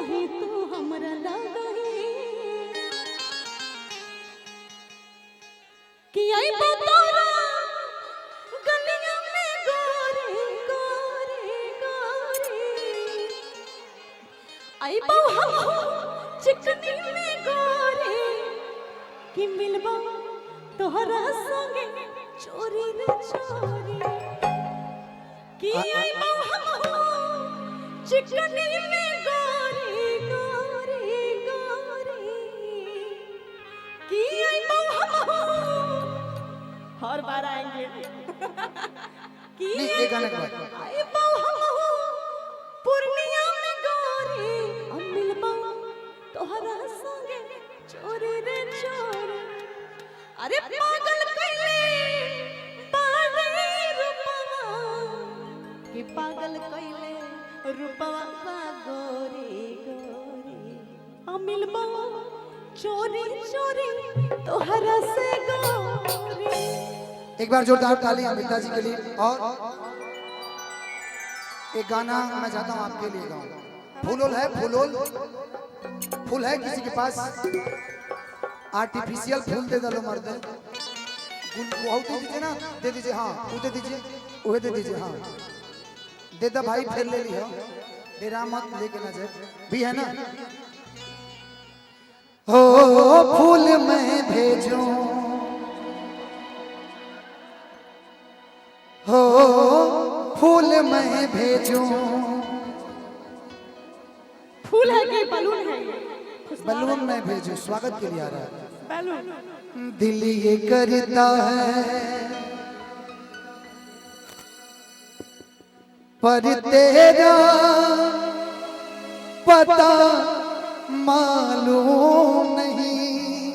कहीं तू हमरा लगही कि आई तोरा गलियां में गोरे गोरे गोरे आई हम चिकनी में गोरे कि मिलबा तोहरा संगे चोरी रे चोरी कि आई चिकनी में गोरी गोरी गोरी कि आई हर बार आएंगे कि ये गाना का आई पूर्णिया में गोरी हम मिलबा तोहरा संगे चोरी रे चोरी अरे पागल कइले बारे रूपवा कि पागल कइले रूपवा गोरी गोरी हम मिलबा चोरी चोरी तोहरा से गोरी। एक बार जोरदार ताली अमिता जी के लिए। और एक गाना मैं चाहता हूँ आपके लिए गाऊं। फूलोल है, फूलोल फूल है किसी के पास? आर्टिफिशियल फूल दे दो मर्द, वो दे दीजिए ना, दे दीजिए। हाँ वो दे दीजिए, वो दे दीजिए। हाँ दे दो भाई, फिर ले लियो, डेरा मत लेके ना जाए भी है ना। हो फूल मैं भेजूं, हो फूल मैं भेजूं। फूल है कि बलून है? बलून मैं भेजूं, स्वागत के लिए आ रहा है बलून। दिल ये करता है पर तेरा पता मालूम नहीं,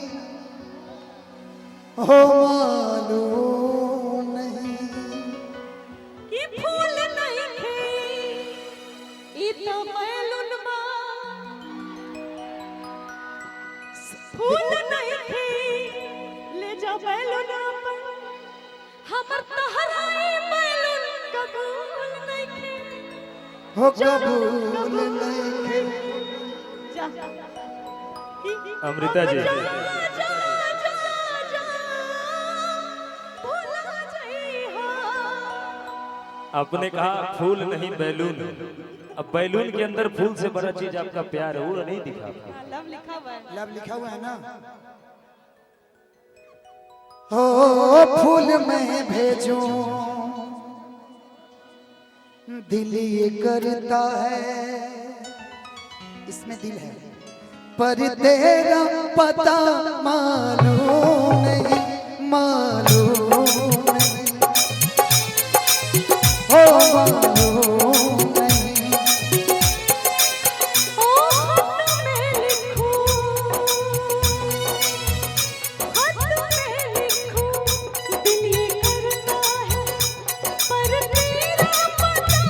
हो मालूम नहीं कि फूल नहीं थे ई तो बैलून बा, फूल नहीं थे ले जा बैलून पर हमर तहरा बैलून कबूल नहीं थे, हो कबूल नहीं थे। जा अमृता जी जा जा जा जा भूला जइहा। आपने कहा फूल नहीं बैलून, अब बैलून के अंदर फूल से बड़ा चीज आपका प्यार है, वो नहीं दिखा। लव लिखा हुआ है, लव लिखा हुआ है ना। हो फूल मैं भेजूं, दिल ये करता है, इसमें दिल है पर तेरा पता मालूम नहीं, मालूम नहीं, हो मालूम नहीं। ओ खत में लिखूं, खत में लिखूं, दिल ये करता है पर तेरा पता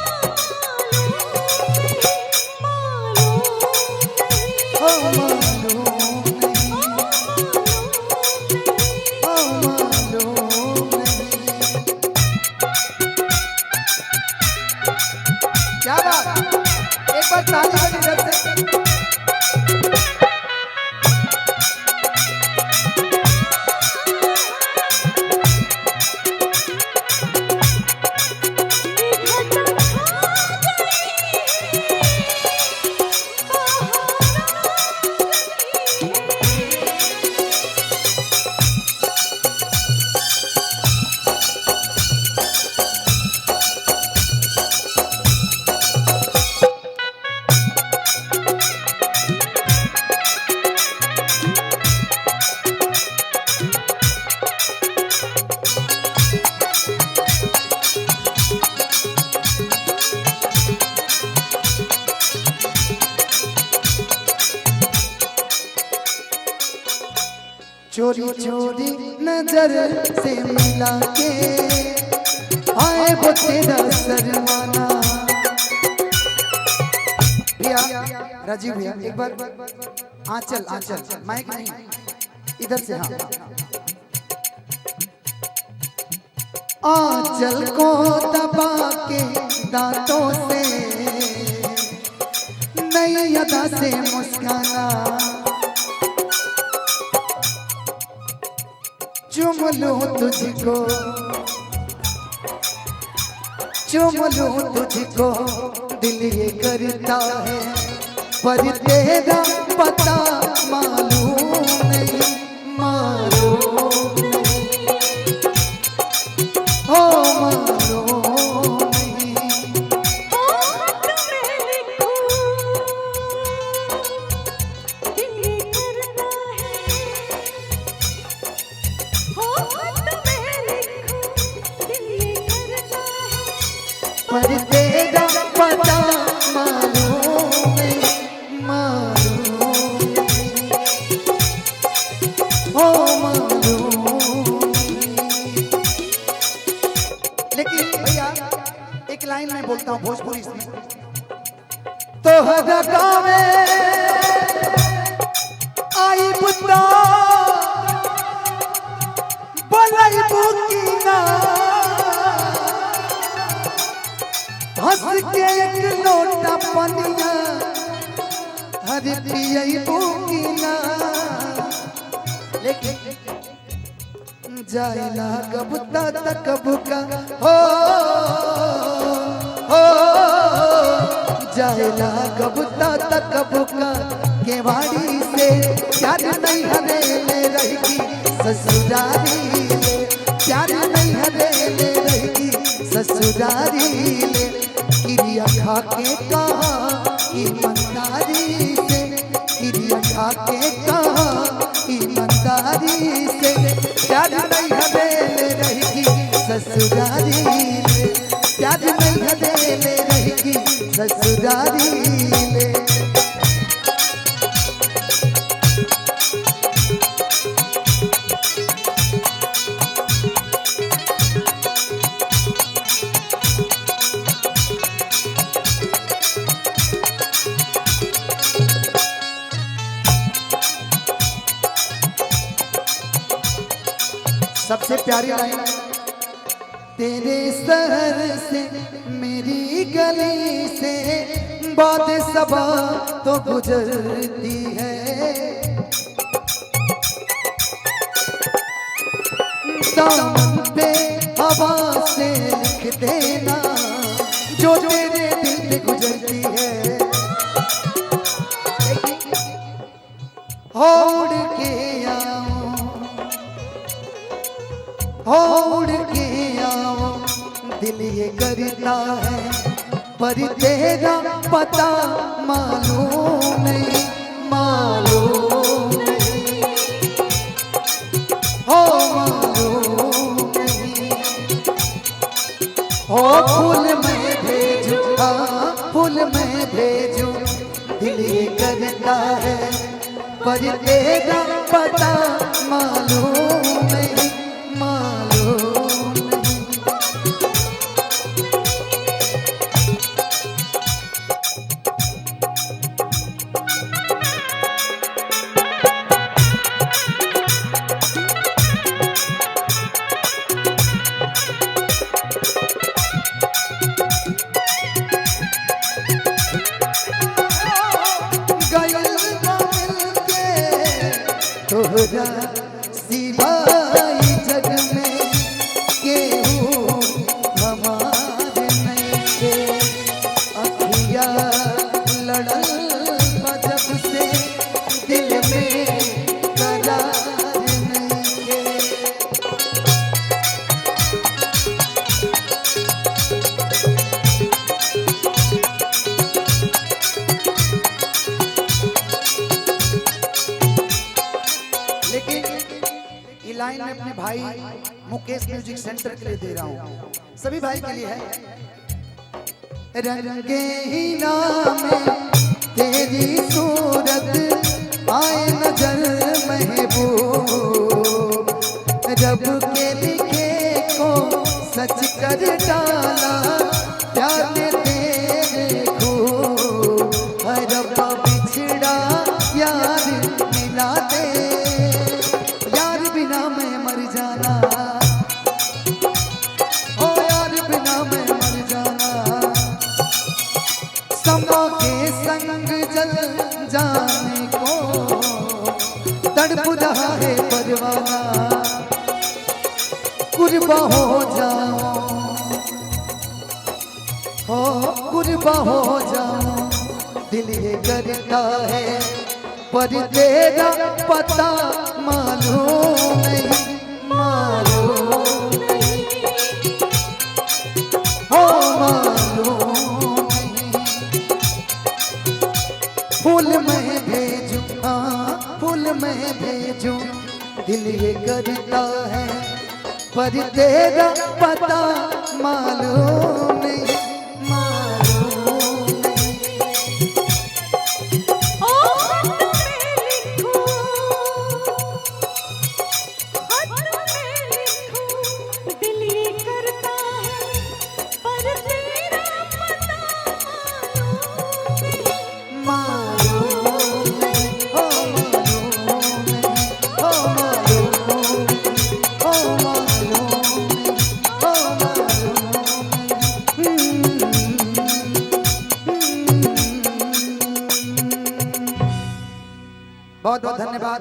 मालूम नहीं, हो मालूम नहीं, क्या बात। एक बार ताली बजी इधर से। चोरी चोरी नजर से मिला के आए वो तेरा शर्माना। भैया राजीव भैया एक बार आंचल आंचल माइक नहीं इधर से। हाँ आंचल को दबा के दांतों से नई अदा से मुस्काना, चूम लूं तुझको, चूम लूं तुझको, दिल ये करता है पर तेरा पता मालूम नहीं, मालूम नहीं, ओ मालूम नहीं। होठ में लिखूं दिल ये करता है, होठ में लिखूं दिल ये करता है, पर तेरा पता मालूम नहीं, मालूम नहीं, ओ मालूम नहीं। लेकिन भैया एक लाइन में बोलता हूँ भोजपुरी में, तो हर गाँव में आई बुता बोलाई बुकीना, हंस के एक लोटा पनिया हर पियई बुकीना, लेकिन जाइला कब तक बुका हो, हो जाइला कब तक बुका, केवाड़ी से प्यार नहीं हरे ले रहेगी ससुरारी ले, प्यार नहीं हरे ले रहेगी ससुरारी ले, क्रिया खा के कहा ईमानदारी से, क्रिया खा के कहा ईमानदारी से, प्यार नहीं हदेले रहेगी ससुरारी ले, प्यार नहीं हदेले रहेगी ससुरारी ले। सबसे प्यारी लाइन, तेरे शहर से मेरी गली से बात सबा तो गुजरती है, दामन पे हवा से लिख देना जो तेरे दिल पे गुजरती है, उड़ के आओ, उड़ के आओ, दिल ये करता है पर तेरा पता मालूम नहीं, मालूम नहीं, हो मालूम नहीं, हो फूल मैं भेजूं, हाँ फूल मैं भेजूं, दिल ये करता है पर तेरा पता मालूम नहीं, मालूम नहीं। तोहरा सिवाय जग में केहू हमार नहीं के, अखिया लड़ल जब से दिल में करार नहीं के। लेकिन ये लाइन मैं अपने भाई मुकेश म्यूजिक सेंटर के लिए दे रहा हूँ, सभी भाई के लिए है। रंगे ही नाम तेरी सूरत आए नजर महबूब, रब के लिखे को सच कर डाला प्यार तेरे को, रब्बा बिछड़ा यार मिला दे, यार बिना मैं मर जाना, ओ यार बिना मैं मर जाना, समा के संग जाने को तड़प रहा है परवाना, कुर्बा हो जाओ, हो कुर्बा हो जाओ, दिल ये करता है पर तेरा पता मालूम नहीं, मालूम नहीं, हो मालूम नहीं। फूल मैं भेजूं, हाँ फूल मैं भेजूं, दिल ये करता है पर तेरा पता मालूम नहीं, मालूम नहीं। ओ खत में लिखूं, खत में लिखूं, दिल ये करता है पर तेरा पता मालूम नहीं। मालूम नहीं, हो मालूम नहीं, हो मालूम नहीं, हो मालूम नहीं, बहुत बहुत धन्यवाद।